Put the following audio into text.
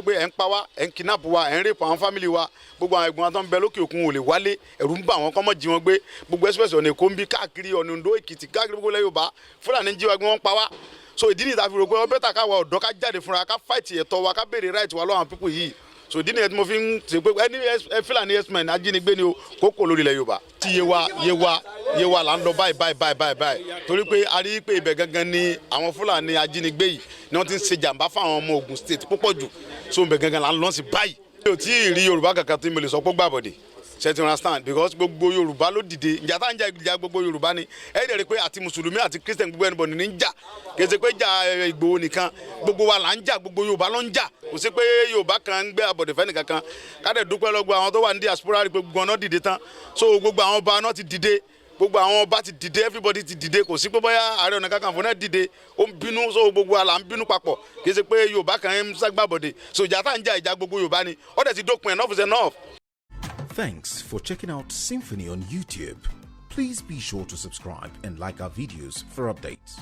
jẹ́ pé ẹ̀ ń pa wá ẹ̀ ń kidnap wa ẹ̀ ń rape àwọn family wa gbogbo àwọn ẹ̀gbọ́n tó ń bẹ lókè òkun ò lè wálé ẹ̀rù ń bà wọ́n kọ́ mọ́ jí wọn gbé gbogbo express ọ̀nà Èkó ń bí káàkiri ọ̀nà Oǹdó Èkìtì káàkiri gbogbo ilẹ̀ Yorùbá Fúlàní jí wa gbé wọ́n pa wá so ìdí nìyí tá fi rò pé wọ́n bẹ́tà káwa ọ̀dọ́ ká jáde fúnra ká fight ẹ̀tọ́ wa ká béèrè right wa lọ́wọ́ àwọn people yìí so ìdí nìyẹn tí mo fi ń ṣe pé ẹni Fúlàní herdsmen ajínigbé ni o kókò lórí ilẹ̀ Yorùbá tí Yewa là ń lọ báyìí torí pé a rí pé ibẹ̀ gangan ni àwọn Fúlàní ajínigbé yìí ni wọ́n ti ń ṣe jàǹbá fáwọn ọmọ Ogun State púpọ̀ jù so ibẹ̀ gangan là ń lọ sí báyìí. mi ò tí ì rí Yorùbá kankan tí mo lè sọ pé gbàbọ̀dé ṣe ti understand because gbogbo Yorùbá ló dìde ìjà tá ń jà ìjà gbogbo Yorùbá ni ẹ dẹ̀ rí pé àti mùsùlùmí àti Christian gbogbo ẹnìbọn ní ń jà kì í ṣe pé jà Ìgbòho nìkan gbogbo wa là ń jà gbogbo Yorùbá ló ń jà kò sí pé Yorùbá kan ń gbé àbọ̀dẹ̀fẹ́ nìkan kan ká dẹ̀ dúpẹ́ lọ́gbọ́ àwọn tó wà ní diaspora rí pé gbogbo ọ̀nà dìde tán so gbogbo àwọn ọba náà ti dìde gbogbo àwọn ọba ti dìde everybody ti dìde kò sí pé bóyá Ààrẹ Ọ̀nà Kakanfò náà dìde ó ń bínú so gbogbo àlà ń bínú papọ̀ kì í ṣe pé Yorùbá kan ń ságbàbọ̀dẹ̀ so ìjà tá ń jà ìjà gbogbo Yorùbá ni ó dẹ̀ ti dópin enough is enough. Thanks for checking out Symphony on YouTube. Please be sure to subscribe and like our videos for updates.